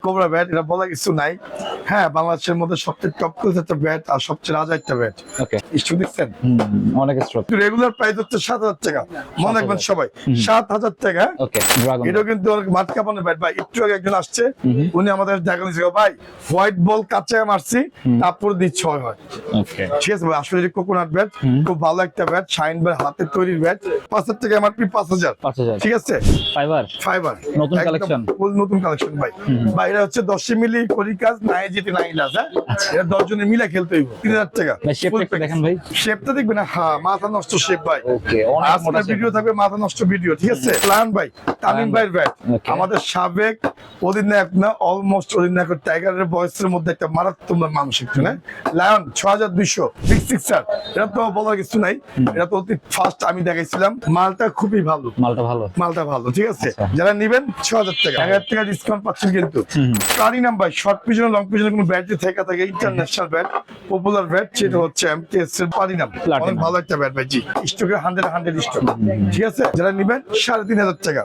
Cobra bat, এটা বলা কিছু নাই। হ্যাঁ, বাংলাদেশের মধ্যে সবচেয়ে টপ ক্লাস একটা ব্যাট আর সবচেয়ে রাজা একটা ব্যাট। ওকে, ইস্যু দিচ্ছেন অনেক স্ট্রোক। রেগুলার প্রাইস হচ্ছে 7,000 টাকা, মনে রাখবেন সবাই 7,000 টাকা। ওকে, ড্রাগন এটাও কিন্তু অনেক মাঠ কাঁপানো ব্যাট ভাই। একটু আগে একজন আসছে, উনি আমাদের দেখাচ্ছিল ভাই হোয়াইট বল কাছে মারছি, তারপর দিয়ে 6 হয়। ওকে, ঠিক আছে ভাই, আসলে যে কোকোনাট ব্যাট খুব ভালো একটা ব্যাট, শাইন ব্যাট, হাতের তৈরির ব্যাট। 5,000 টাকা এমআরপি, 5,000। 5,000 ঠিক আছে, ফাইবার ফাইবার নতুন একদম কালেকশন। নতুন কালেকশন ভাই। ভাই এটা হচ্ছে 10 মিলি করি কাজ, নাই যেতে নাই লাজ। হ্যাঁ, এটা 10 জনের মিলে খেলতে হইব। 3,000 টাকা। ভাই শেপটা একটু দেখেন ভাই। শেপটা দেখবেন না, হ্যাঁ মাথা নষ্ট শেপ ভাই। ওকে, অনেক মোটা আজকের shape। ভিডিও থাকবে মাথা নষ্ট ভিডিও। ঠিক আছে, প্ল্যান ভাই, তামিম ভাইয়ের ব্যাট, Okay. আমাদের সাবেক অধিনায়ক না, অলমোস্ট অধিনায়ক, টাইগারের বয়সের মধ্যে একটা মারাত্মক মানুষ একটু না। লায়ন 6,200 বিগ সিক্সার, এটা তো বলার কিছু নাই। এটা তো অতি ফার্স্ট আমি দেখাইছিলাম। মালটা খুবই ভালো, মালটা ভালো। মালটা ভালো। ঠিক আছে, আচ্ছা। যারা নিবেন 6,000 টাকা, 1,000 টাকা ডিসকাউন্ট পাচ্ছেন। কিন্তু প্লাটিনাম ভাই, শর্ট পিছনে লং পিছনে কোনো ব্যাট থেকে থাকে, ইন্টারন্যাশনাল ব্যাট, পপুলার ব্যাট, সেটা হচ্ছে এমটিএস এর প্লাটিনাম। অনেক ভালো একটা ব্যাট ভাই। জি, স্টকে 100 স্টক। ঠিক আছে, যারা নিবেন 3,500 টাকা।